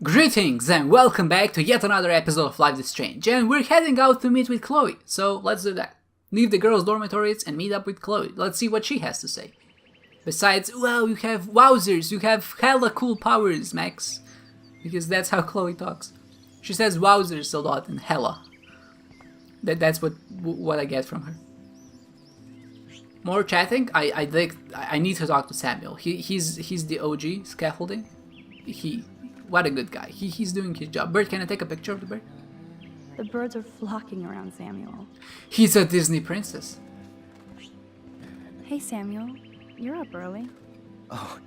Greetings and welcome back to yet another episode of Life is Strange, and we're heading out to meet with Chloe, so let's do that. Leave the girls' dormitories and meet up with Chloe. Let's see what she has to say. Besides, well, you have wowzers, you have hella cool powers, Max. Because that's how Chloe talks. She says wowzers a lot and hella. That's what I get from her. More chatting. I need to talk to Samuel. He's the OG scaffolding. What a good guy. He's doing his job. Bird, can I take a picture of the bird? The birds are flocking around Samuel. He's a Disney princess. Hey Samuel, you're up early. Oh,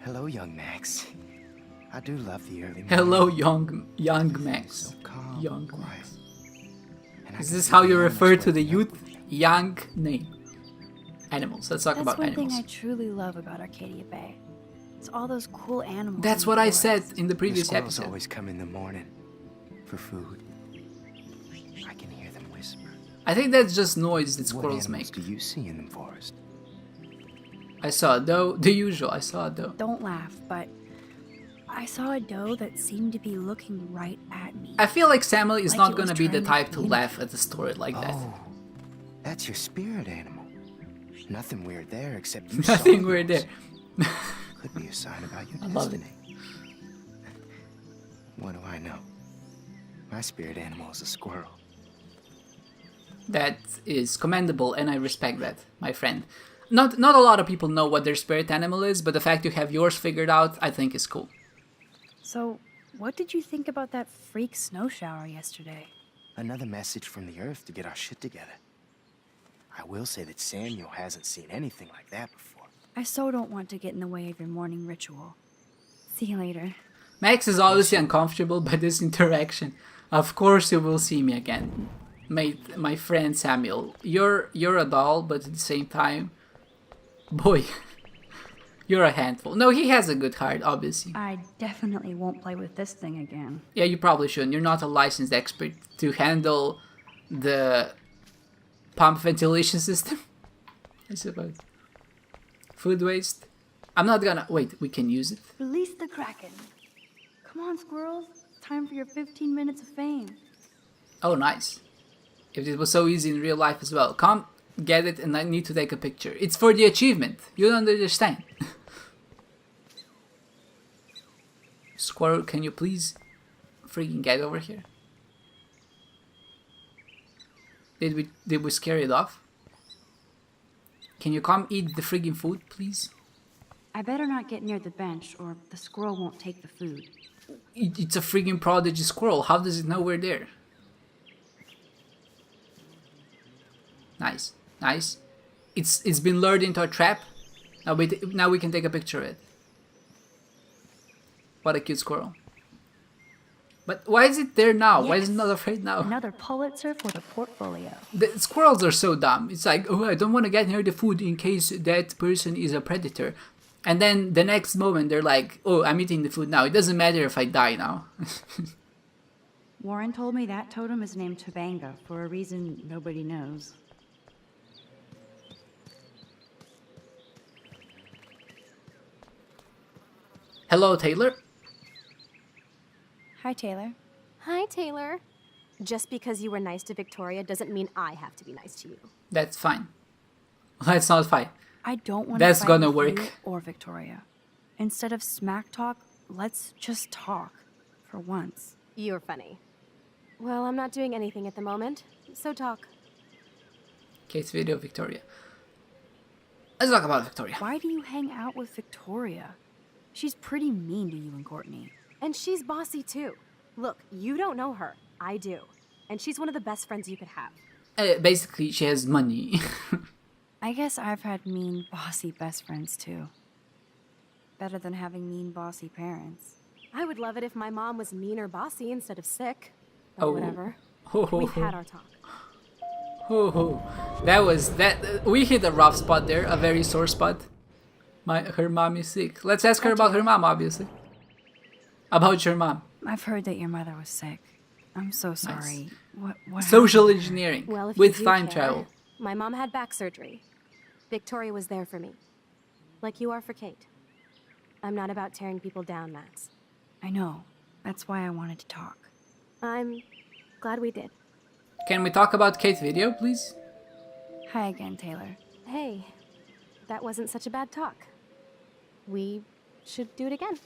hello, young Max. I do love the early morning. Hello, young Max. So calm, Young quiet. Max. And I Is can this see how you the refer animals to the waking up youth? with me. Young name. Animals. Let's talk That's about one animals. thing I truly love about Arcadia Bay. It's all those cool animals. That's in what the I said forest. in the The previous squirrels episode. always come in the morning for food. I can hear them whisper. I think that's just noise that What squirrels animals make. do you see in the forest? I saw a doe. The usual. I saw a doe. Don't laugh, but I saw a doe that seemed to be looking right at me. I feel like Samuel is Like not it gonna was be the trying type to to feed laugh at a story like that. Oh, that's your spirit animal. Nothing weird there except you Nothing saw weird yours. there. Could be a sign about your I love it. destiny. What do I know? My spirit animal is a squirrel. That is commendable, and I respect that, my friend. Not a lot of people know what their spirit animal is, but the fact you have yours figured out, I think is cool. So, what did you think about that freak snow shower yesterday? Another message from the earth to get our shit together. I will say that Samuel hasn't seen anything like that before. I so don't want to get in the way of your morning ritual. See you later. Max is obviously uncomfortable by this interaction. Of course you will see me again. My friend Samuel. You're a doll, but at the same time, boy, you're a handful. No, he has a good heart, obviously. I definitely won't play with this thing again. Yeah, you probably shouldn't. You're not a licensed expert to handle the pump ventilation system, I suppose. Food waste. I'm not gonna... Wait, we can use it? Release the Kraken. Come on, squirrels. Time for your 15 minutes of fame. Oh, nice. If it was so easy in real life as well. Come get it and I need to take a picture. It's for the achievement. You don't understand. Squirrel, can you please freaking get over here? Did we scare it off? Can you come eat the friggin' food, please? I better not get near the bench or the squirrel won't take the food. It's a friggin' prodigy squirrel. How does it know we're there? Nice, nice. It's been lured into a trap. Now we can take a picture of it. What a cute squirrel. But why is it there now? Why is it not afraid now? Another Pulitzer for the portfolio. The squirrels are so dumb. It's like, oh, I don't want to get near the food in case that person is a predator. And then the next moment they're like, oh, I'm eating the food now. It doesn't matter if I die now. Warren told me that totem is named Tobanga for a reason nobody knows. Hello, Taylor. Hi, Taylor. Hi, Taylor. Just because you were nice to Victoria doesn't mean I have to be nice to you. That's fine. Let's not fight. I don't want That's to fight gonna with work. you or Victoria. Instead of smack talk, let's just talk. For once. You're funny. Well, I'm not doing anything at the moment, so talk. Case video, Victoria. Let's talk about Victoria. Why do you hang out with Victoria? She's pretty mean to you and Courtney. And she's bossy too. Look, you don't know her. I do. And she's one of the best friends you could have. Basically, she has money. I guess I've had mean, bossy best friends too. Better than having mean, bossy parents. I would love it if my mom was mean or bossy instead of sick. Or Oh. whatever. Ho, ho, We've ho. had our talk. Ho, ho. We hit a rough spot there, a very sore spot. Her mom is sick. Let's ask her about her mom, obviously. About your mom. I've heard that your mother was sick. I'm so sorry. What Social happened? engineering Well, if with you do time care, travel. My mom had back surgery. Victoria was there for me. Like you are for Kate. I'm not about tearing people down, Max. I know. That's why I wanted to talk. I'm glad we did. Can we talk about Kate's video, please? Hi again, Taylor. Hey, that wasn't such a bad talk. We should do it again.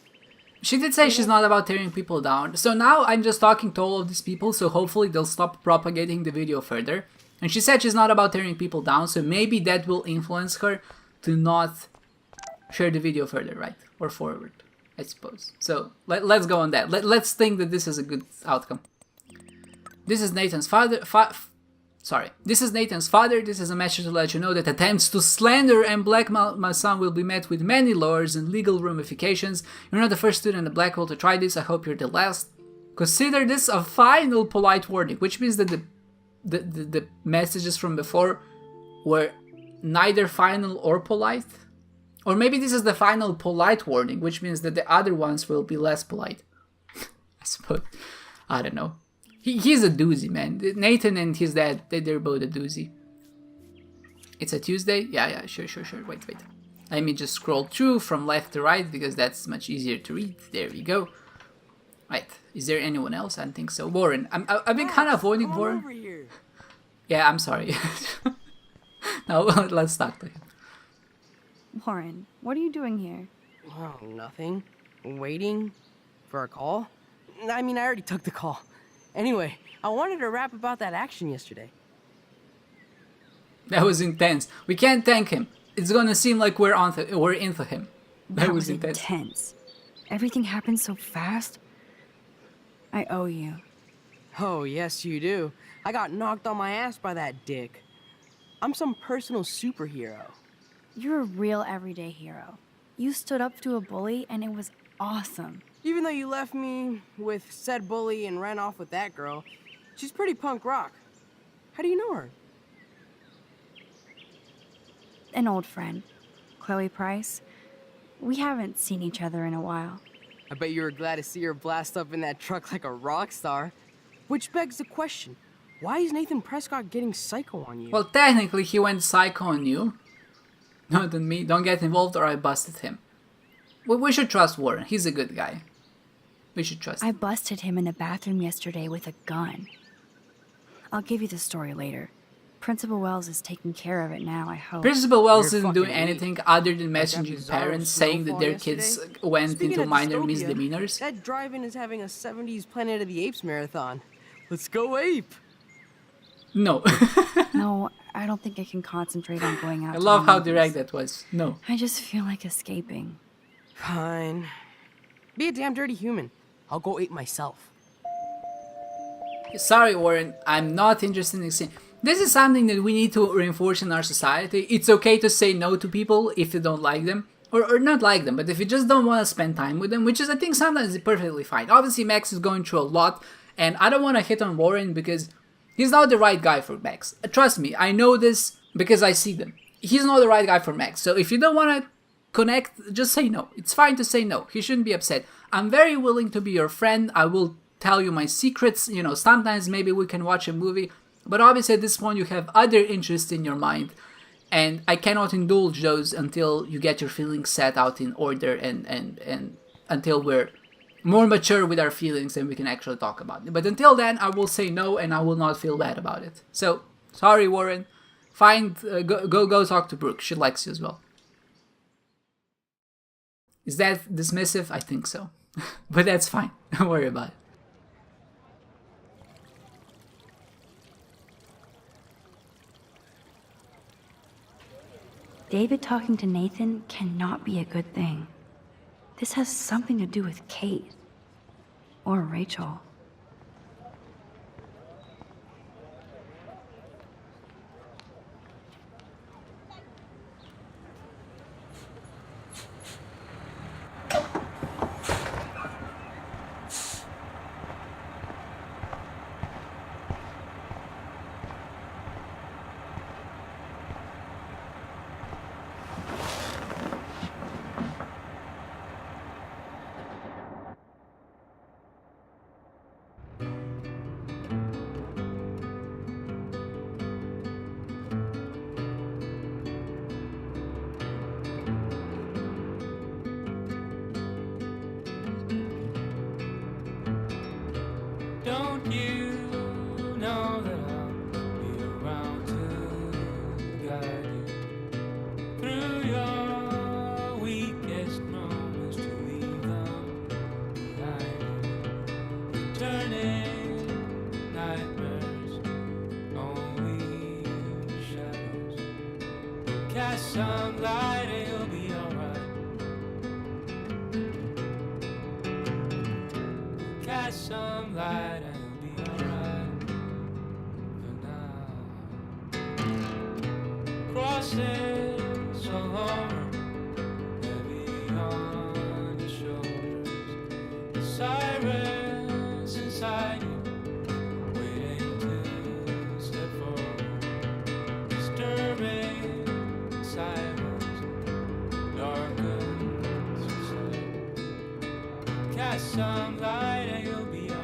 She did say she's not about tearing people down. So now I'm just talking to all of these people, so hopefully they'll stop propagating the video further. And she said she's not about tearing people down, so maybe that will influence her to not share the video further, right? Or forward, I suppose. So let's go on that. Let's think that this is a good outcome. This is Nathan's father. This is Nathan's father. This is a message to let you know that attempts to slander and blackmail my son will be met with many lawyers and legal ramifications. You're not the first student in the black hole to try this. I hope you're the last. Consider this a final polite warning, which means that the messages from before were neither final or polite. Or maybe this is the final polite warning, which means that the other ones will be less polite. I suppose. I don't know. He's a doozy, man. Nathan and his dad, they're both a doozy. It's a Tuesday? Yeah, sure. Wait. Let me just scroll through from left to right, because that's much easier to read. There we go. Right. Is there anyone else? I don't think so. Warren. I've been kind of avoiding Warren. Over here. Yeah, I'm sorry. Now, let's talk to him. Warren, what are you doing here? Oh, nothing. Waiting for a call? I mean, I already took the call. Anyway, I wanted to rap about that action yesterday. That was intense. We can't thank him. It's gonna seem like we're into him. That was intense. Everything happened so fast. I owe you. Oh, yes, you do. I got knocked on my ass by that dick. I'm some personal superhero. You're a real everyday hero. You stood up to a bully and it was awesome. Even though you left me with said bully and ran off with that girl, she's pretty punk rock. How do you know her? An old friend, Chloe Price. We haven't seen each other in a while. I bet you were glad to see her blast up in that truck like a rock star. Which begs the question, why is Nathan Prescott getting psycho on you? Well, technically, he went psycho on you. Not on me. Don't get involved or I busted him. We should trust Warren. He's a good guy. We should trust him. I busted him in the bathroom yesterday with a gun. I'll give you the story later. Principal Wells is taking care of it now, I hope. Principal Wells You're isn't doing fucking weak. anything other than Like messaging that parents bizarre saying that their snowfall kids yesterday? went Speaking into of minor dystopia, misdemeanors. That drive-in is having a 70s Planet of the Apes marathon. Let's go ape! No. No, I don't think I can concentrate on going out. I to love the how movies. direct that was. No. I just feel like escaping. Fine. Be a damn dirty human. I'll go ape myself. Sorry, Warren. I'm not interested in seeing. This is something that we need to reinforce in our society. It's okay to say no to people if you don't like them. Or not like them, but if you just don't want to spend time with them, which is, I think, sometimes is perfectly fine. Obviously, Max is going through a lot, and I don't want to hit on Warren because he's not the right guy for Max. Trust me, I know this because I see them. He's not the right guy for Max. So if you don't want to connect, just say no. It's fine to say no. He shouldn't be upset. I'm very willing to be your friend. I will tell you my secrets. You know, sometimes maybe we can watch a movie. But obviously at this point you have other interests in your mind. And I cannot indulge those until you get your feelings set out in order and until we're more mature with our feelings and we can actually talk about it. But until then, I will say no and I will not feel bad about it. So, sorry, Warren. Go talk to Brooke. She likes you as well. Is that dismissive? I think so. But that's fine. Don't worry about it. David talking to Nathan cannot be a good thing. This has something to do with Kate. Or Rachel. Don't you know that I'll be around to guide you through your weakest moments to leave them behind you. Turning nightmares, only shadows. Cast some light and you'll be alright. Cast some light and you'll be alright for now. Crosses all over, heavy on your shoulders. The sirens inside you, waiting to step forward. Disturbing silence, darkens inside. Cast some light and you'll be alright.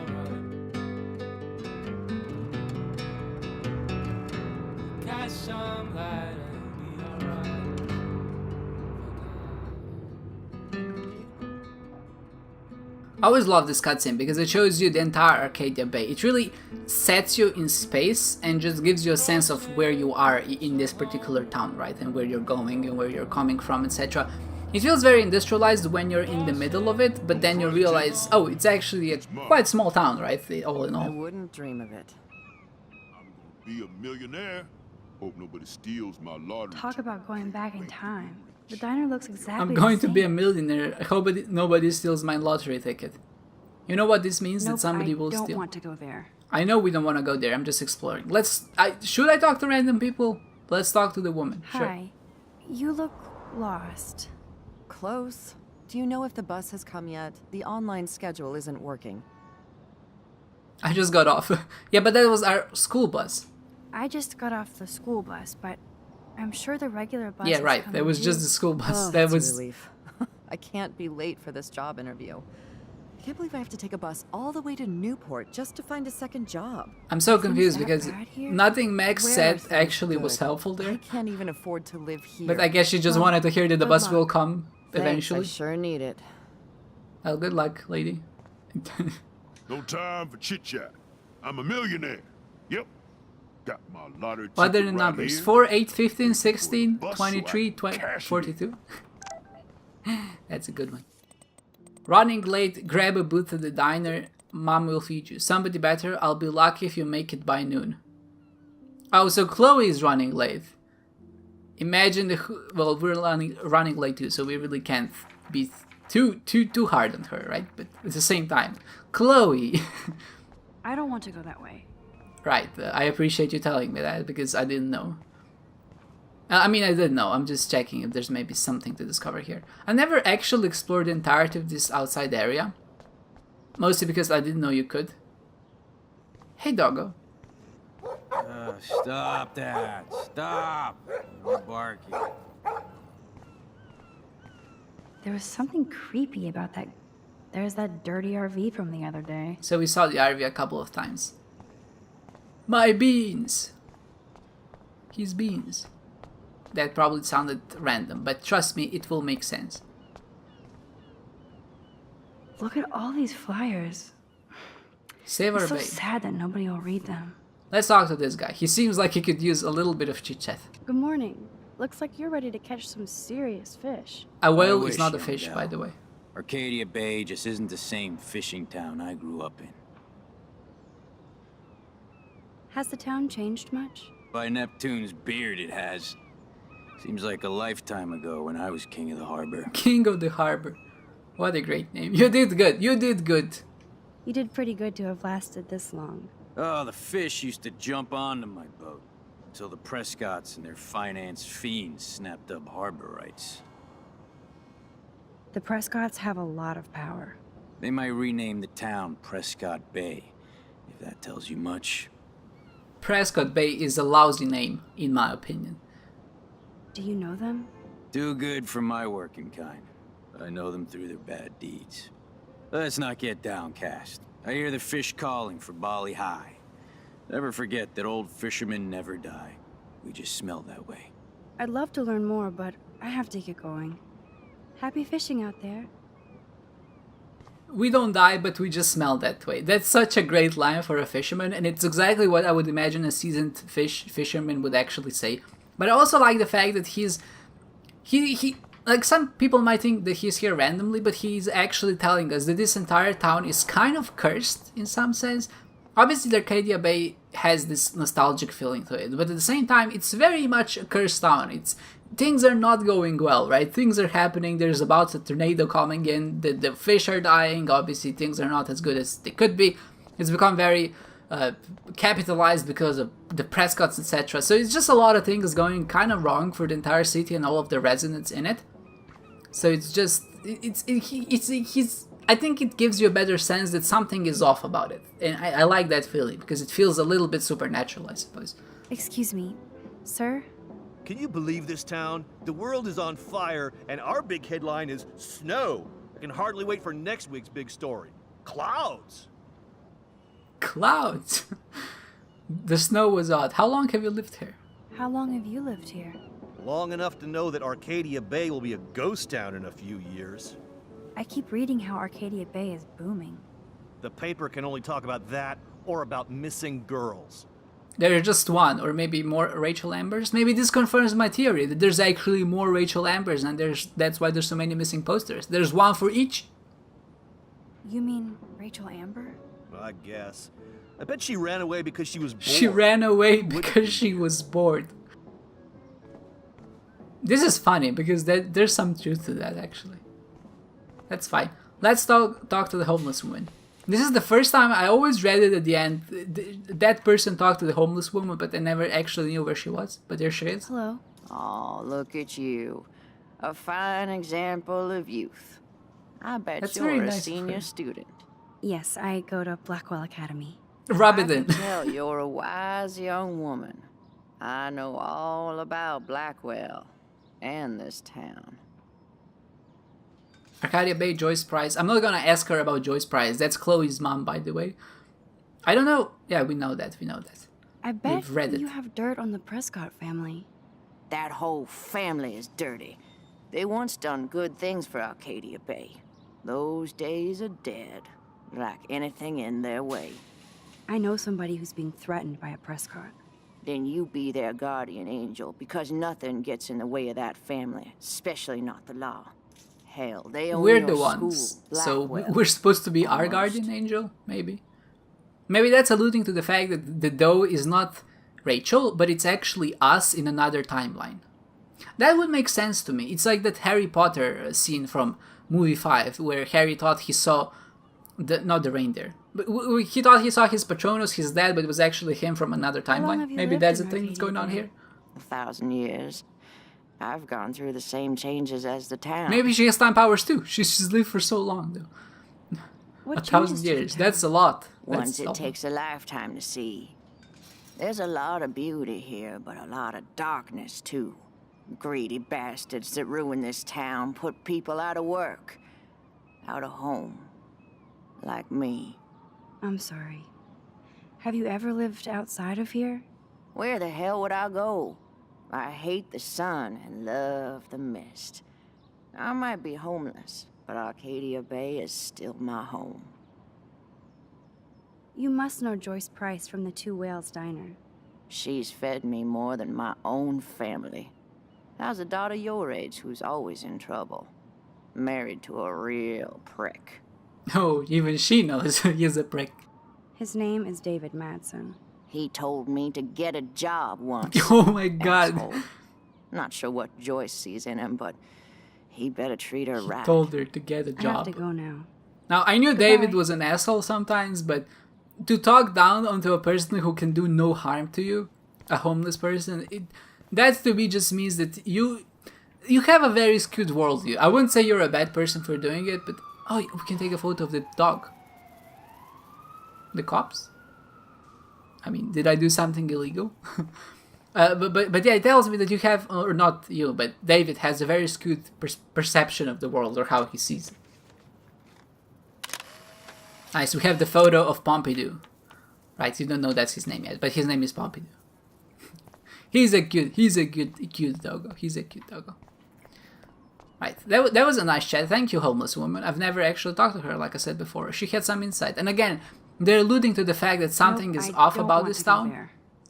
Cast some light and you'll be alright for now. I always love this cutscene because it shows you the entire Arcadia Bay. It really sets you in space and just gives you a sense of where you are in this particular town, right? And where you're going and where you're coming from, etc. It feels very industrialized when you're in the middle of it, but then you realize, oh, it's actually a quite small town, right? All in I all. wouldn't dream of it. I'm gonna be a millionaire. Hope nobody steals my lottery. Talk about going back in time. The diner looks exactly I'm the going to be a same. millionaire. I hope nobody steals my lottery ticket. You know what this means? Nope, That somebody will I don't steal. want to go there. I know we don't want to go there. I'm just exploring. Should I talk to random people? Let's talk to the woman. Sure. Hi. You look lost. Close. Do you know if the bus has come yet? The online schedule isn't working. I just got off. Yeah, but that was our school bus. I just got off the school bus, but I'm sure the regular bus Yeah, is right. coming That was too. just the school bus. Oh, That that's was. a relief. I can't be late for this job interview. I can't believe I have to take a bus all the way to Newport just to find a second job. I'm so confused that because bad here? nothing Max Where are said things actually was good? helpful I there. can't even afford to live here. But I guess she just Well, wanted to hear that the good bus luck. will come Thanks, eventually. I sure need it. Well, good luck, lady. No time for chit chat. I'm a millionaire. Yep. Got my lottery ticket What are the right numbers? here. 4, 8, 15, 16, Bus 23, so I can cash it 42. That's a good one. Running late, grab a booth at the diner. Mom will feed you. Somebody better. I'll be lucky if you make it by noon. Oh, so Chloe is running late. Imagine well, we're running late too, so we really can't be too hard on her, right? But at the same time, Chloe. I don't want to go that way. Right, I appreciate you telling me that because I didn't know. I mean, I did know. I'm just checking if there's maybe something to discover here. I never actually explored the entirety of this outside area. Mostly because I didn't know you could. Hey, doggo. Stop that. Stop. You're barking. There was something creepy about that. There's that dirty RV from the other day. So we saw the RV a couple of times. My beans! His beans. That probably sounded random, but trust me, it will make sense. Look at all these flyers. Save our It's so babe. sad that nobody will read them. Let's talk to this guy. He seems like he could use a little bit of chit-chat. Good morning. Looks like you're ready to catch some serious fish. A whale wish, is not a young fish, gal. by the way. Arcadia Bay just isn't the same fishing town I grew up in. Has the town changed much? By Neptune's beard, it has. Seems like a lifetime ago when I was king of the harbor. King of the Harbor. What a great name. You did good. You did good. You did pretty good to have lasted this long. Oh, the fish used to jump onto my boat until the Prescotts and their finance fiends snapped up harbor rights. The Prescotts have a lot of power. They might rename the town Prescott Bay, if that tells you much. Prescott Bay is a lousy name, in my opinion. Do you know them? Do good for my working kind, but I know them through their bad deeds. Let's not get downcast. I hear the fish calling for Bali High. Never forget that old fishermen never die. We just smell that way. I'd love to learn more, but I have to get going. Happy fishing out there. we don't die, but we just smell that way. That's such a great line for a fisherman, and it's exactly what I would imagine a seasoned fisherman would actually say. But I also like the fact that he like, some people might think that he's here randomly, but he's actually telling us that this entire town is kind of cursed in some sense. Obviously, the Arcadia Bay has this nostalgic feeling to it, but at the same time, it's very much a cursed town. Things are not going well, right? Things are happening. There's about a tornado coming in. The fish are dying. Obviously, things are not as good as they could be. It's become very capitalized because of the Prescotts, etc. So it's just a lot of things going kind of wrong for the entire city and all of the residents in it. So it's just I think it gives you a better sense that something is off about it, and I like that feeling because it feels a little bit supernatural, I suppose. Excuse me, sir? Can you believe this town? The world is on fire, and our big headline is snow. I can hardly wait for next week's big story. Clouds! Clouds? The snow was odd. How long have you lived here? How long have you lived here? Long enough to know that Arcadia Bay will be a ghost town in a few years. I keep reading how Arcadia Bay is booming. The paper can only talk about that or about missing girls. There's just one, or maybe more Rachel Ambers. Maybe this confirms my theory that there's actually more Rachel Ambers, and that's why there's so many missing posters. There's one for each. You mean Rachel Amber? I guess. I bet she ran away because she was bored. She ran away because she was bored. This is funny because there's some truth to that, actually. That's fine. Let's talk to the homeless woman. This is the first time. I always read it at the end. That person talked to the homeless woman, but I never actually knew where she was. But there she is. Hello. Oh, look at you. A fine example of youth. I bet That's you're very a nice of senior her. student. Yes, I go to Blackwell Academy. Rub I it in. can tell you're a wise young woman. I know all about Blackwell and this town. Arcadia Bay, Joyce Price. I'm not gonna ask her about Joyce Price. That's Chloe's mom, by the way. I don't know. Yeah, we know that. I bet We've read it. you have dirt on the Prescott family. That whole family is dirty. They once done good things for Arcadia Bay. Those days are dead, like anything in their way. I know somebody who's being threatened by a Prescott. Then you be their guardian angel, because nothing gets in the way of that family, especially not the law. Hell, they own We're your the school, ones. So Blackwell. we're supposed to be our Almost. guardian angel, maybe. Maybe that's alluding to the fact that the doe is not Rachel, but it's actually us in another timeline. That would make sense to me. It's like that Harry Potter scene from movie 5, where Harry thought he saw not the reindeer, but he thought he saw his Patronus, his dad, but it was actually him from another How long timeline. have you Maybe lived that's the in thing that's Arcadia going on Bay? here. 1,000 years. I've gone through the same changes as the town. Maybe she has time powers too. She's lived for so long, though. What 1,000 changes to the years. town? That's a lot. Ones That's a it lot. takes a lifetime to see. There's a lot of beauty here, but a lot of darkness, too. Greedy bastards that ruin this town, put people out of work, out of home. Like me. I'm sorry. Have you ever lived outside of here? Where the hell would I go? I hate the sun and love the mist. I might be homeless, but Arcadia Bay is still my home. You must know Joyce Price from the Two Whales Diner. She's fed me more than my own family. How's a daughter your age who's always in trouble? Married to a real prick. Oh, even she knows he's a prick. His name is David Madsen. He told me to get a job once. Oh my god. Asshole. Not sure what Joyce sees in him, but he better treat her right. Told her to get a I have job. to go now. Now, I knew David Goodbye. was an asshole sometimes, but to talk down onto a person who can do no harm to you, a homeless person, that to me just means that you have a very skewed worldview. I wouldn't say you're a bad person for doing it, but oh, we can take a photo of the dog. The cops? I mean, did I do something illegal? But yeah, it tells me that you have, or not you, but David has a very skewed perception of the world, or how he sees it. Nice, we have the photo of Pompidou. Right, you don't know that's his name yet, but his name is Pompidou. He's a cute doggo. Right, that was a nice chat. Thank you, homeless woman. I've never actually talked to her, like I said before. She had some insight. And again, they're alluding to the fact that something is off about this town.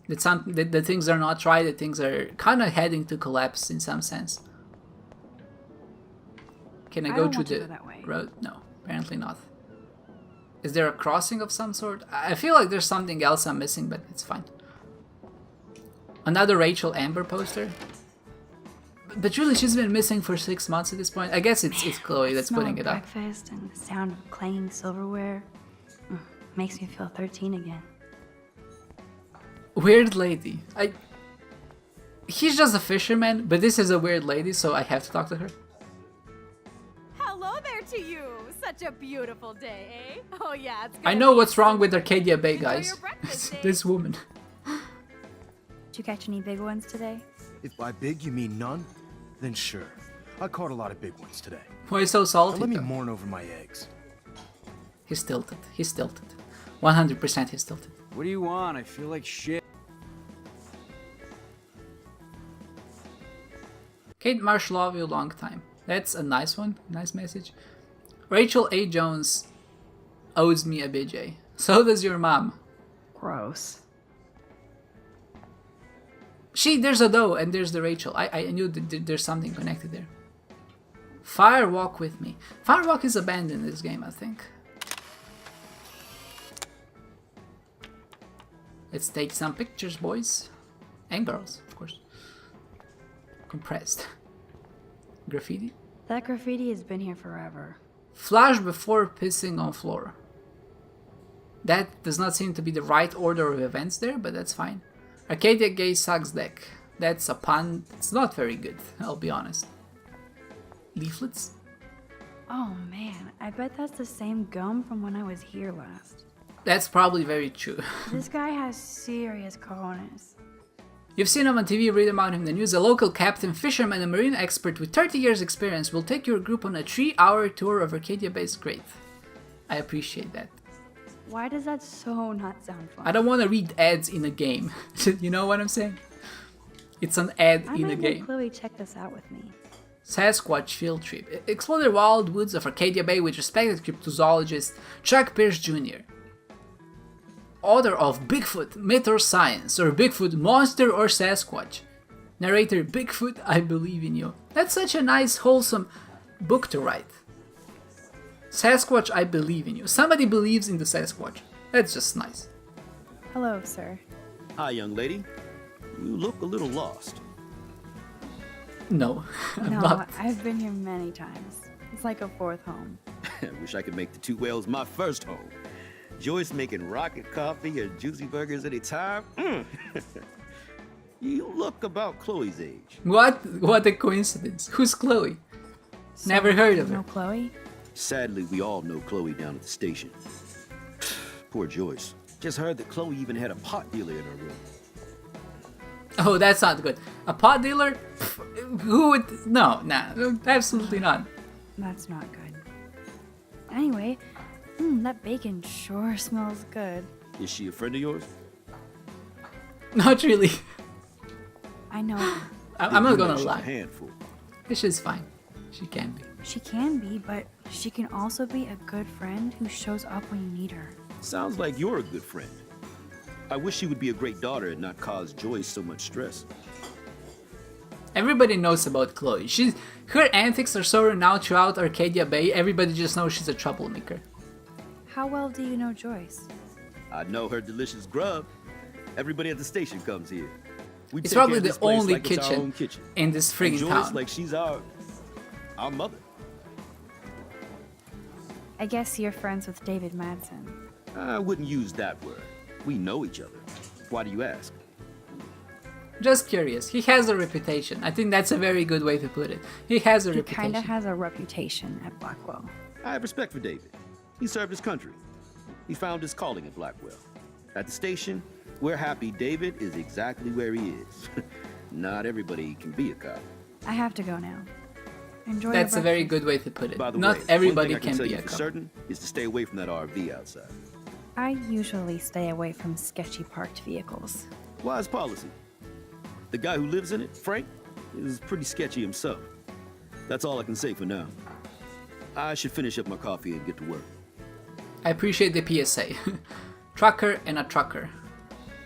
That things are not right, that things are kind of heading to collapse in some sense. Can I go through the road? No, apparently not. Is there a crossing of some sort? I feel like there's something else I'm missing, but it's fine. Another Rachel Amber poster? But really, she's been missing for 6 months at this point. I guess it's Chloe that's putting it up. Breakfast and the sound of clanging silverware makes me feel 13 again. Weird lady. He's just a fisherman, but this is a weird lady, so I have to talk to her. Hello there to you. Such a beautiful day, eh? Oh yeah, it's I know what's wrong with Arcadia Bay, guys. This woman. Did you catch any big ones today? If by big you mean none, then sure. I caught a lot of big ones today. Why so salty? Let me mourn over my eggs. He's tilted. He's tilted. 100% he's tilted. What do you want? I feel like shit. Kate Marsh, love you long time. That's a nice one. Nice message. Rachel A. Jones owes me a BJ. So does your mom. Gross. There's a doe and there's the Rachel. I knew that there's something connected there. Firewalk with me. Firewalk is abandoned in this game, I think. Let's take some pictures, boys. And girls, of course. Compressed. Graffiti? That graffiti has been here forever. Flush before pissing on floor. That does not seem to be the right order of events there, but that's fine. Arcadia Gay sucks deck. That's a pun. It's not very good, I'll be honest. Leaflets? Oh man, I bet that's the same gum from when I was here last. That's probably very true. This guy has serious cojones. You've seen him on TV, read about him in the news. A local captain, fisherman, and marine expert with 30 years experience will take your group on a 3-hour tour of Arcadia Bay's great. I appreciate that. Why does that so not sound fun? I don't want to read ads in a game. You know what I'm saying? It's an ad in a game. Chloe, check this out with me. Sasquatch field trip. Explore the wild woods of Arcadia Bay with respected cryptozoologist Chuck Pierce Jr. Author of Bigfoot, Myth or Science, or Bigfoot, Monster or Sasquatch. Narrator, Bigfoot, I believe in you. That's such a nice, wholesome book to write. Sasquatch, I believe in you. Somebody believes in the Sasquatch. That's just nice. Hello, sir. Hi, young lady. You look a little lost. No, I'm no, not. I've been here many times. It's like a fourth home. I wish I could make the Two Whales my first home. Joyce making rocket coffee and juicy burgers anytime. You look about Chloe's age. What a coincidence. Who's Chloe? So, never heard of her. No Chloe? Sadly, we all know Chloe down at the station. Poor Joyce. Just heard that Chloe even had a pot dealer in her room. Oh, that's not good. A pot dealer? Who would... No, absolutely not. That's not good. Anyway, that bacon sure smells good. Is she a friend of yours? Not really. I know. I'm not gonna lie. A handful. She's fine. She can be. She can be, but she can also be a good friend who shows up when you need her. Sounds like you're a good friend. I wish she would be a great daughter and not cause Joyce so much stress. Everybody knows about Chloe. Her antics are so renowned throughout Arcadia Bay, everybody just knows she's a troublemaker. How well do you know Joyce? I know her delicious grub. Everybody at the station comes here. It's probably the only kitchen in this friggin' Joyce, town. like she's our mother. I guess you're friends with David Madsen. I wouldn't use that word. We know each other. Why do you ask? Just curious. He has a reputation. I think that's a very good way to put it. He has a reputation. He kinda has a reputation at Blackwell. I have respect for David. He served his country. He found his calling at Blackwell. At the station, we're happy David is exactly where he is. Not everybody can be a cop. I have to go now. Enjoy. That's a very good way to put it. By the Not way, everybody one thing I can be tell a you for cop. certain is to stay away from that RV outside. I usually stay away from sketchy parked vehicles. Wise policy. The guy who lives in it, Frank, is pretty sketchy himself. That's all I can say for now. I should finish up my coffee and get to work. I appreciate the PSA. Trucker and a trucker.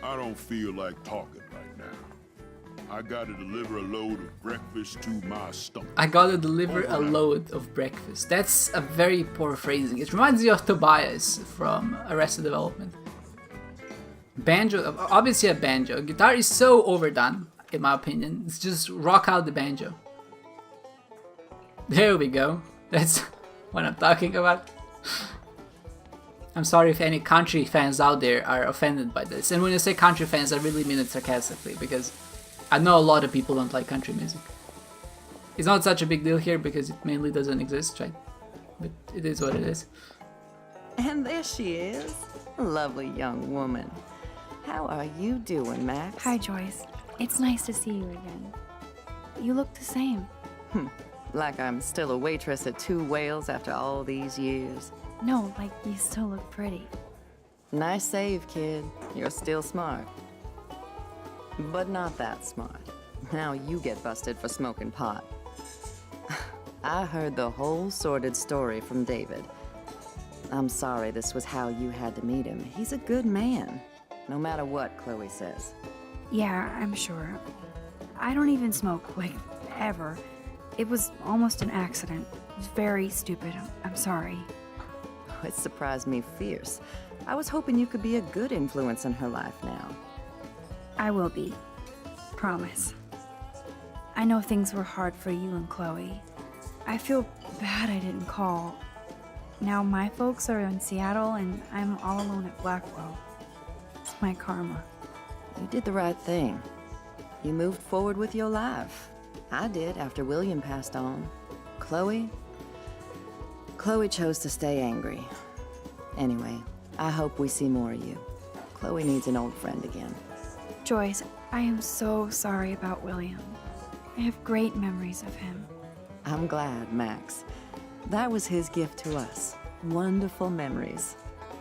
I don't feel like talking right now. I gotta deliver a load of breakfast to my stomach. I gotta deliver a load of breakfast. That's a very poor phrasing. It reminds me of Tobias from Arrested Development. Banjo, obviously a banjo. Guitar is so overdone, in my opinion. It's just rock out the banjo. There we go. That's what I'm talking about. I'm sorry if any country fans out there are offended by this. And when I say country fans, I really mean it sarcastically, because I know a lot of people don't like country music. It's not such a big deal here because it mainly doesn't exist, right? But it is what it is. And there she is. Lovely young woman. How are you doing, Max? Hi, Joyce. It's nice to see you again. You look the same. Like I'm still a waitress at Two Whales after all these years. No, like you still look pretty. Nice save, kid. You're still smart. But not that smart. Now you get busted for smoking pot. I heard the whole sordid story from David. I'm sorry this was how you had to meet him. He's a good man, no matter what Chloe says. Yeah, I'm sure. I don't even smoke, like, ever. It was almost an accident. It was very stupid. I'm sorry. It surprised me fierce. I was hoping you could be a good influence in her life now. I will be. Promise. I know things were hard for you and Chloe. I feel bad I didn't call. Now my folks are in Seattle and I'm all alone at Blackwell. It's my karma. You did the right thing. You moved forward with your life. I did after William passed on. Chloe chose to stay angry. Anyway, I hope we see more of you. Chloe needs an old friend again. Joyce, I am so sorry about William. I have great memories of him. I'm glad, Max. That was his gift to us. Wonderful memories.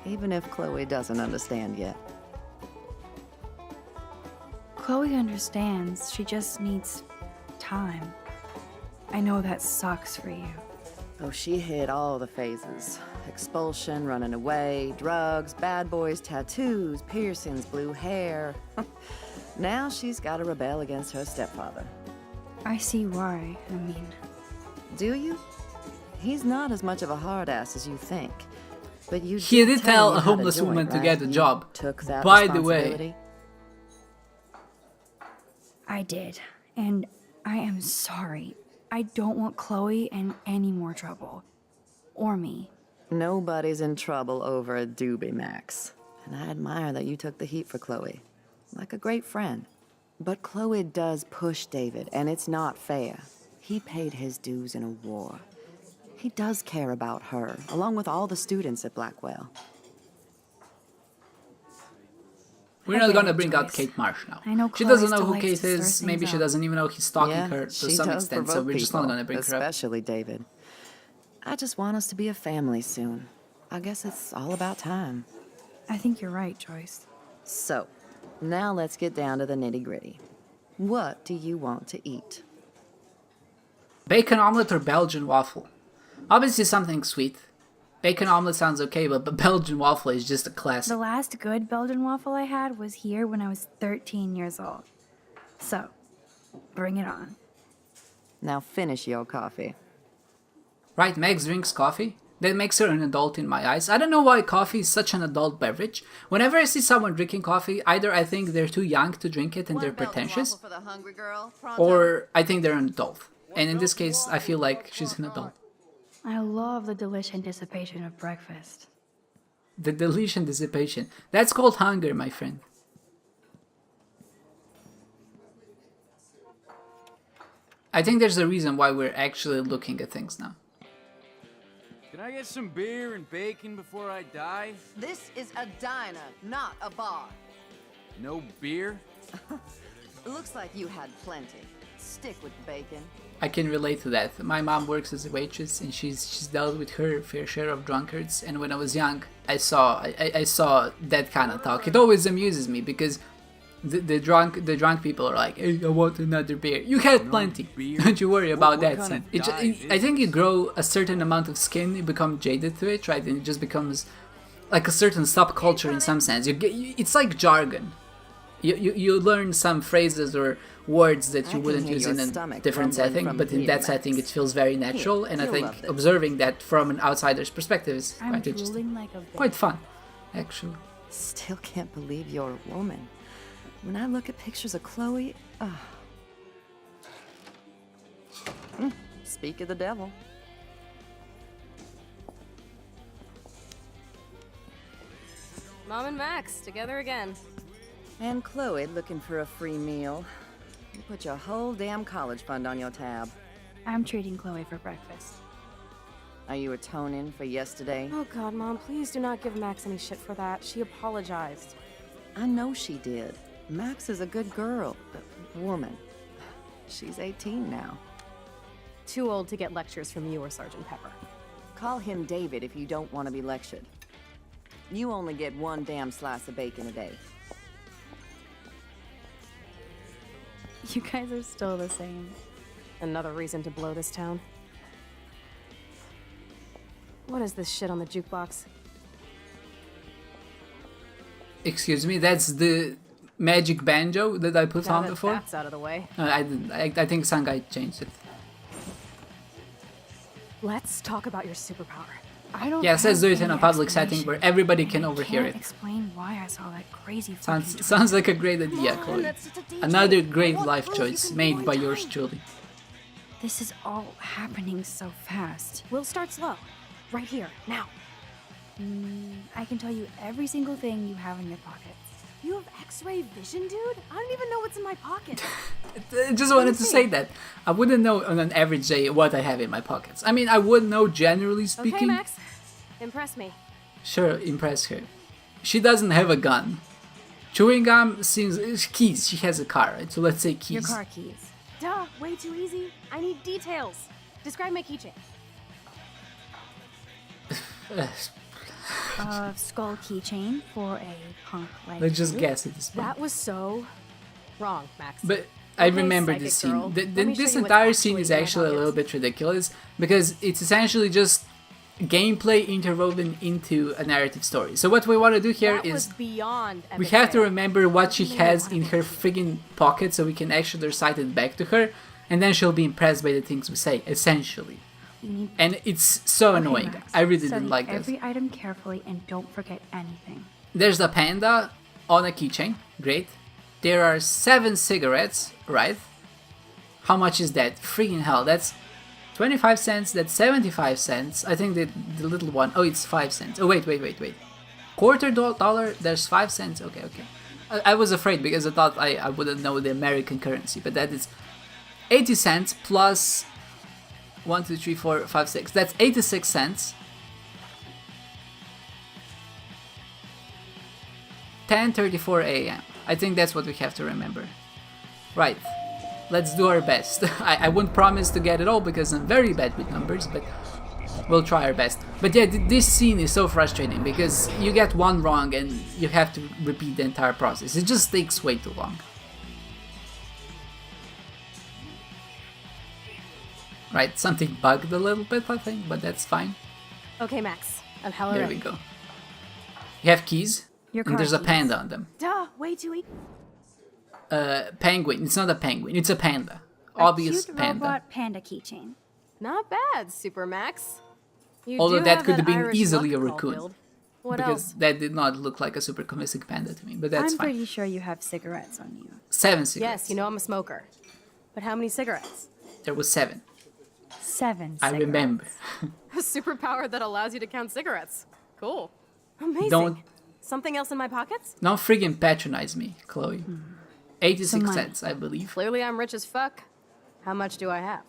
Even if Chloe doesn't understand yet. Chloe understands. She just needs time. I know that sucks for you. Oh, she hit all the phases. Expulsion, running away, drugs, bad boys, tattoos, piercings, blue hair. Now she's got to rebel against her stepfather. I see why. I mean... Do you? He's not as much of a hard ass as you think. But you He did tell me a how to homeless join, woman to right? get a You job. Took that By the way, responsibility? I did. And I am sorry. I don't want Chloe in any more trouble. Or me. Nobody's in trouble over a doobie, Max. And I admire that you took the heat for Chloe. Like a great friend. But Chloe does push David, and it's not fair. He paid his dues in a war. He does care about her, along with all the students at Blackwell. we're not gonna bring out Kate Marsh now. I know She Chloe doesn't know still who likes Kate to stir is. Maybe things she up. doesn't even know he's stalking Yeah, her to she some does extent, so provoke we're just not people, gonna bring her up. especially David. I just want us to be a family soon. I guess it's all about time. I think you're right, Joyce. So, now let's get down to the nitty-gritty. What do you want to eat? Bacon omelette or Belgian waffle? Obviously something sweet. Bacon omelette sounds okay, but Belgian waffle is just a classic. The last good Belgian waffle I had was here when I was 13 years old. So, bring it on. Now finish your coffee. Right, Megs drinks coffee. That makes her an adult in my eyes. I don't know why coffee is such an adult beverage. Whenever I see someone drinking coffee, either I think they're too young to drink it and they're pretentious, For the hungry girl, pronto? or I think they're an adult. And in this case, I feel like she's an adult. I love the delicious anticipation of breakfast. The deletion dissipation. That's called hunger, my friend. I think there's a reason why we're actually looking at things now. Can I get some beer and bacon before I die? This is a diner, not a bar. No beer? Looks like you had plenty. Stick with bacon. I can relate to that. My mom works as a waitress and she's dealt with her fair share of drunkards, and when I was young I saw that kind of talk. It always amuses me because The drunk people are like, hey, I want another beer. You had plenty. Don't you worry about that, son. I think you grow a certain amount of skin, you become jaded to it, right? And it just becomes like a certain subculture in some sense. It's like jargon. You learn some phrases or words that you wouldn't use in a different setting, but in that setting it feels very natural, and I think observing that from an outsider's perspective is quite interesting. Quite fun, actually. Still can't believe you're a woman. When I look at pictures of Chloe, speak of the devil. Mom and Max, together again. And Chloe looking for a free meal. You put your whole damn college fund on your tab. I'm treating Chloe for breakfast. Are you atoning for yesterday? Oh God, Mom, please do not give Max any shit for that. She apologized. I know she did. Max is a good girl, woman. She's 18 now. Too old to get lectures from you or Sergeant Pepper. Call him David if you don't want to be lectured. You only get one damn slice of bacon a day. You guys are still the same. Another reason to blow this town. What is this shit on the jukebox? Excuse me, that's the magic banjo that I put on before? That's out of the way. I didn't. I think some guy changed it. Let's talk about your superpower. I don't. Yes, let's do it in a public setting where everybody can overhear it. Explain why I saw that crazy. Sounds like a great idea, Chloe. Another great life choice made by yours truly. This is all happening so fast. We'll start slow. Right here, now. I can tell you every single thing you have in your pockets. You have X-ray vision, dude? I don't even know what's in my pocket. I just wanted to say that. I wouldn't know on an average day what I have in my pockets. I mean, I would know generally speaking. Okay, Max. Impress me. Sure, impress her. She doesn't have a gun. Chewing gum seems... Keys. She has a car, right? So let's say keys. Your car keys. Duh, way too easy. I need details. Describe my keychain. Skull keychain for a punk like Let's just guess at this point. That was so wrong, Max. But I remember this scene. This entire scene is actually a little bit ridiculous because it's essentially just gameplay interwoven into a narrative story. So what we want to do here is beyond we have to remember what she has in her friggin' pocket so we can actually recite it back to her, and then she'll be impressed by the things we say, essentially. And it's so annoying. Max, I really didn't like this. Every item carefully and don't forget anything. There's a panda on a keychain. Great. There are 7 cigarettes, right? How much is that? Freaking hell, that's 25 cents, that's 75 cents. I think the little one, oh, it's 5 cents. Oh, wait. $quarter, there's 5 cents. Okay. I was afraid because I thought I wouldn't know the American currency, but that is 80 cents plus 1, 2, 3, 4, 5, 6. That's 86 cents. 10:34 a.m. I think that's what we have to remember. Right. Let's do our best. I won't promise to get it all because I'm very bad with numbers, but we'll try our best. But yeah, this scene is so frustrating because you get one wrong and you have to repeat the entire process. It just takes way too long. Right, something bugged a little bit, I think, but that's fine. Okay, Max. I'm hella ready. There we go. You have keys, and there's a panda on them. Duh, way too easy. Penguin. It's not a penguin, it's a panda. Obvious cute panda. Robot panda keychain. Not bad, Super Max. You Although do that have could have been Irish easily a luck call raccoon. build. What because else? that did not look like a super convincing panda to me, but that's I'm fine. pretty sure you have cigarettes on you. 7 cigarettes. Yes, you know I'm a smoker. But how many cigarettes? There was 7. 7 cigarettes. I remember. A superpower that allows you to count cigarettes. Cool. Amazing. Don't Something else in my pockets? friggin' patronize me, Chloe. 86 cents, I believe. Clearly I'm rich as fuck. How much do I have?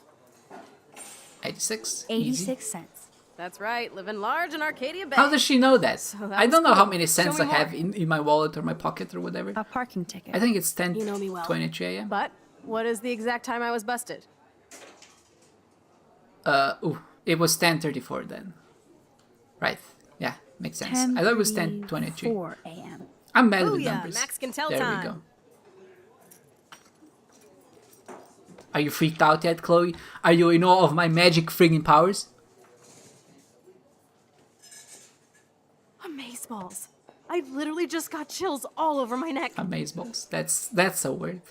86. 86 cents. That's right, living large in Arcadia Bay. How does she know that? So that I was don't know how cool. many cents Show I me have more. in my wallet or my pocket or whatever. A parking ticket. I think it's 10, You know me well. 23 a.m. But what is the exact time I was busted? It was 10:34 then. Right. Yeah, makes sense. I thought it was 10:23. 4 a.m. I'm bad with Booyah, numbers. Max can tell there time. we go. Are you freaked out yet, Chloe? Are you in awe of my magic friggin' powers? Amazeballs. I literally just got chills all over my neck. Amazeballs. That's a word.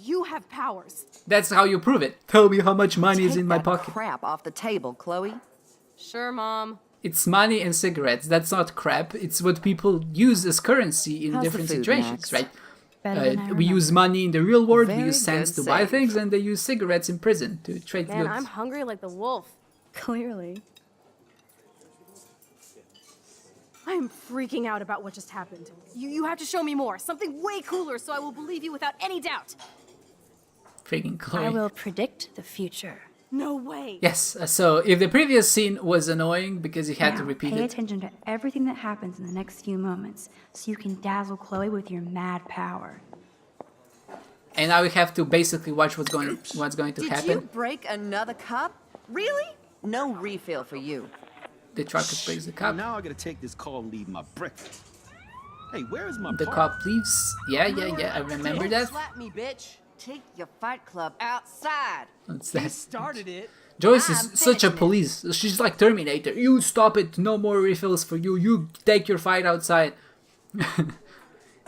You have powers. That's how you prove it. Tell me how much money is in my pocket. Crap off the table, Chloe. Sure, Mom. It's money and cigarettes. That's not crap. It's what people use as currency in How's different the food, situations, Max? right? Better than I We use remember. money in the real world, we Very use cents to good buy save. things, and they use cigarettes in prison to trade Man, goods. I'm hungry like the wolf. Clearly. I am freaking out about what just happened. You have to show me more. Something way cooler so I will believe you without any doubt. Freaking Chloe. I will predict the future. No way. Yes, so if the previous scene was annoying because you had Now, to repeat pay it, attention to everything that happens in the next few moments, so you can dazzle Chloe with your mad power. and now we have to basically watch what's going to Did happen. you break another cup? Really? No refill for you. The trucker breaks the cup. Now I gotta take this call and leave my breakfast. Hey, where is my The partner? cop leaves. Yeah, I remember that. Slap me, bitch. Take your fight club outside. What's He that? started it. Joyce I'm is such a finishing it. police. She's like Terminator. You stop it. No more refills for you. You take your fight outside.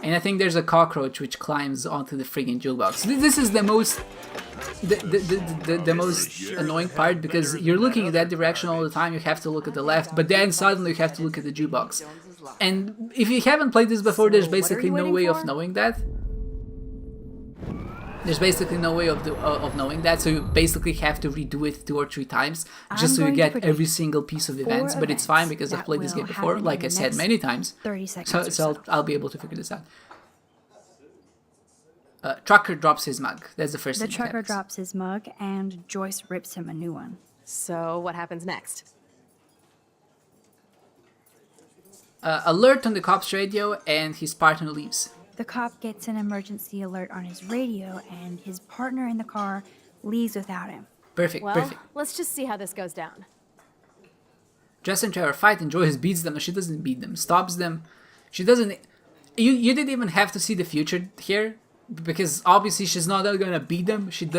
And I think there's a cockroach which climbs onto the friggin' jukebox. This is the most the most annoying part, because you're looking in that direction all the time. You have to look at the left, but then suddenly you have to look at the jukebox. And if you haven't played this before, there's So, what are basically you no waiting way of for? knowing that. There's basically no way of knowing that, so you basically have to redo it 2 or 3 times just so you going to get predict every single piece of 4 events. But it's fine events because I've that played this will game before, happen like in I the said next many times. 30 seconds So, or so I'll be able to figure this out. Trucker drops his mug. That's the first The thing that trucker happens. drops his mug, and Joyce rips him a new one. So, what happens next? Alert on the cop's radio, and his partner leaves. The cop gets an emergency alert on his radio, and his partner in the car leaves without him. Perfect, Well, perfect. let's just see how this goes down. Jess and Trevor fight, and Joyce beats them. No, she doesn't beat them. Stops them. She doesn't... You didn't even have to see the future here, because obviously she's not gonna beat them. She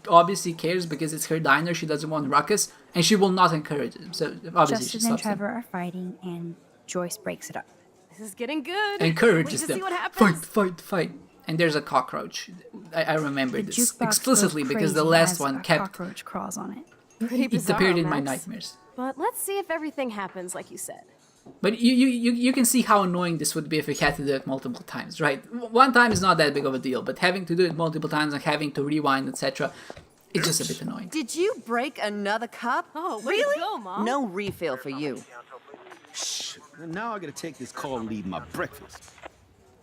obviously cares because it's her diner. She doesn't want ruckus, and she will not encourage them. So obviously she Justin and stops them. Trevor are fighting, and Joyce breaks it up. This is getting good. Encourages Wait to them. see what happens. Fight. And there's a cockroach. I remember The this jukebox explicitly goes because the crazy last as one a kept... cockroach crawls on it. Pretty It bizarro, appeared in my Max. nightmares. But let's see if everything happens like you said. But you can see how annoying this would be if we had to do it multiple times, right? One time is not that big of a deal, but having to do it multiple times and having to rewind, etc., it's just a bit annoying. Did you break another cup? Oh, way to really? go, Mom. No refill for you. Shh. Now I gotta take this call and leave my breakfast.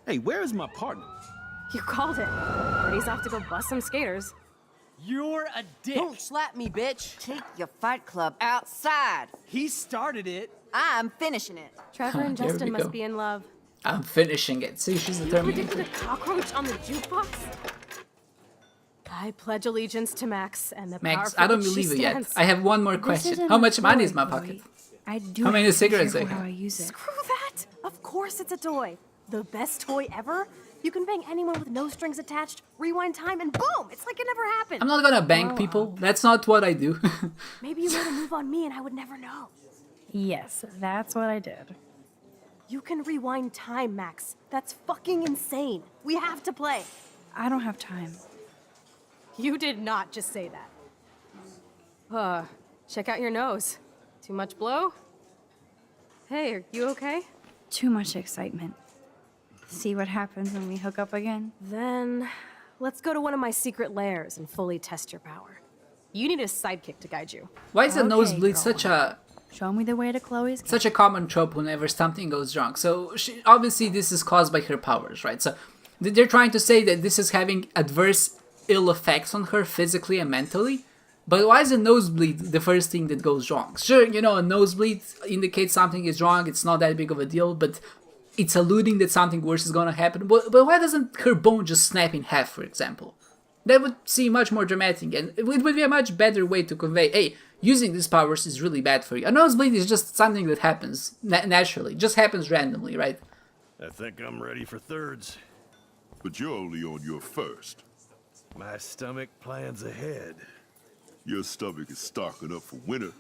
Hey, where is my partner? You called it. But he's off to go bust some skaters. You're a dick. Don't slap me, bitch. Take your fight club outside. He started it. I'm finishing it. Trevor and There we Justin go. must be in love. I'm finishing it. See, she's the You predicted Terminator. a cockroach on the jukebox? I pledge allegiance to Max and the power Max, for I don't which she believe it yet. stands. I have one more This question. isn't How a much money toy, is in my Chloe. pocket? I do How many have to be cigarettes I careful have? how I use it. Screw that! Of course it's a toy. The best toy ever. You can bang anyone with no strings attached, rewind time, and boom! It's like it never happened. I'm not gonna bang people. That's not what I do. Maybe you made a move on me and I would never know. Yes, that's what I did. You can rewind time, Max. That's fucking insane. We have to play. I don't have time. You did not just say that. Check out your nose. Too much blow? Hey, are you okay? Too much excitement. See what happens when we hook up again? Then let's go to one of my secret lairs and fully test your power. You need a sidekick to guide you. Why is the Okay, nosebleed girl. such Show me the way to Chloe's a common trope whenever something goes wrong? So obviously this is caused by her powers, right? So they're trying to say that this is having adverse ill effects on her physically and mentally. But why is a nosebleed the first thing that goes wrong? Sure, you know, a nosebleed indicates something is wrong. It's not that big of a deal, but it's alluding that something worse is gonna happen. But why doesn't her bone just snap in half, for example? That would seem much more dramatic, and it would be a much better way to convey, hey, using these powers is really bad for you. A nosebleed is just something that happens naturally, just happens randomly, right? I think I'm ready for thirds. But you're only on your first. My stomach plans ahead. Your stomach is stocking up for winter.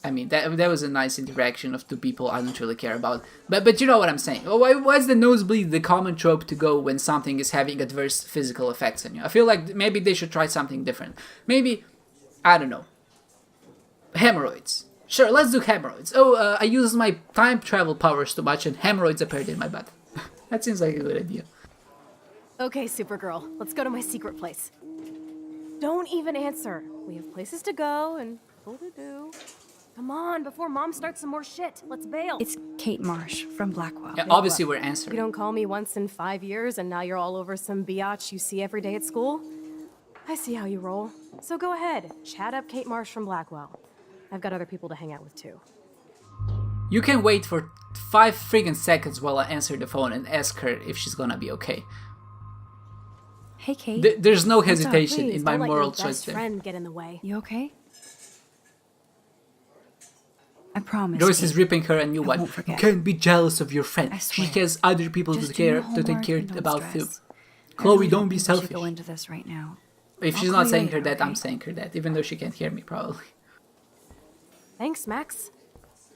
I mean, that was a nice interaction of two people I don't really care about. But you know what I'm saying. Why's the nosebleed the common trope to go when something is having adverse physical effects on you? I feel like maybe they should try something different. Maybe, I don't know, hemorrhoids. Sure, let's do hemorrhoids. Oh, I used my time travel powers too much and hemorrhoids appeared in my butt. That seems like a good idea. Okay, Supergirl, let's go to my secret place. Don't even answer. We have places to go and people to do. Come on, before Mom starts some more shit. Let's bail. It's Kate Marsh from Blackwell. Yeah, obviously we're answering. You don't call me once in 5 years and now you're all over some biatch you see every day at school? I see how you roll. So go ahead, chat up Kate Marsh from Blackwell. I've got other people to hang out with too. You can wait for 5 friggin' seconds while I answer the phone and ask her if she's gonna be okay. Hey, Kate. There's no What's up? hesitation Please, in my don't let moral your choice best there. friend get in the way. You okay? I promise. Joyce Kate. is ripping her a new I one. won't You forget. can't be jealous of your friend. I She swear. has other people Just to do your take homework care and don't about too. stress. I Chloe, really don't be think we should selfish. go into this right now. If I'll she's call not you saying her later, that, I'm okay? saying her that, even though she can't hear me probably. Thanks, Max.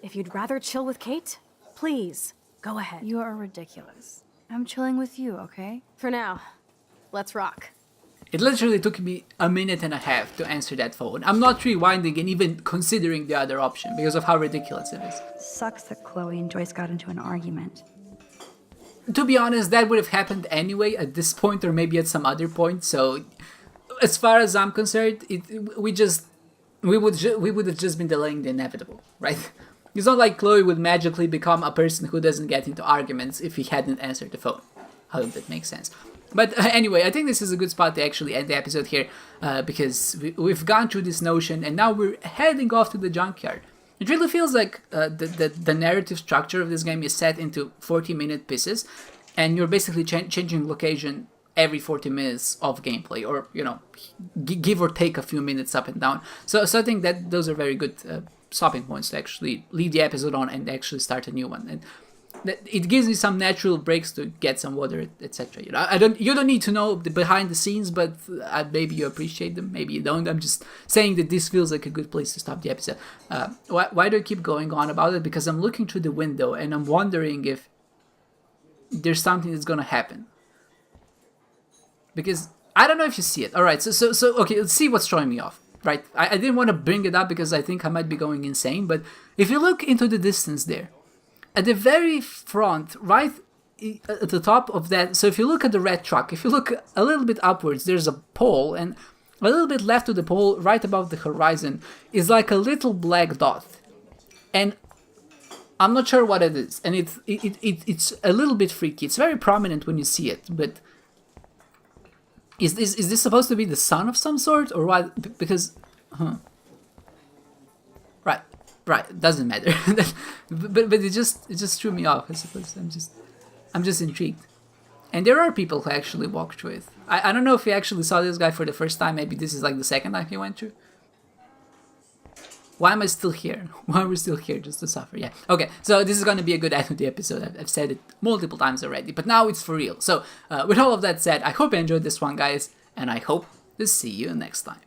If you'd rather chill with Kate, please, go ahead. You are ridiculous. I'm chilling with you, okay? For now, let's rock. It literally took me a minute and a half to answer that phone. I'm not rewinding and even considering the other option because of how ridiculous it is. Sucks that Chloe and Joyce got into an argument. To be honest, that would have happened anyway at this point or maybe at some other point. So, as far as I'm concerned, we would have just been delaying the inevitable, right? It's not like Chloe would magically become a person who doesn't get into arguments if he hadn't answered the phone. I hope that makes sense. But anyway, I think this is a good spot to actually end the episode here because we've gone through this notion and now we're heading off to the junkyard. It really feels like the narrative structure of this game is set into 40-minute pieces and you're basically changing location every 40 minutes of gameplay or, you know, give or take a few minutes up and down. So I think that those are very good stopping points to actually leave the episode on and actually start a new one. And it gives me some natural breaks to get some water, etc. You know, you don't need to know the behind the scenes, but maybe you appreciate them, maybe you don't. I'm just saying that this feels like a good place to stop the episode. Why do I keep going on about it? Because I'm looking through the window and I'm wondering if there's something that's gonna happen. Because I don't know if you see it. All right, so okay, let's see what's throwing me off. Right, I didn't want to bring it up because I think I might be going insane. But if you look into the distance there. At the very front, right at the top of that, so if you look at the red truck, if you look a little bit upwards, there's a pole, and a little bit left of the pole, right above the horizon, is like a little black dot. And I'm not sure what it is, and it's a little bit freaky. It's very prominent when you see it, but is this supposed to be the sun of some sort, or what? Because, Right, doesn't matter. but it just threw me off, I suppose. I'm just intrigued. And there are people who actually walk through it. I don't know if you actually saw this guy for the first time. Maybe this is like the second time he went through. Why am I still here? Why are we still here just to suffer? Yeah. Okay, so this is going to be a good end to the episode. I've said it multiple times already, but now it's for real. So with all of that said, I hope you enjoyed this one, guys, and I hope to see you next time.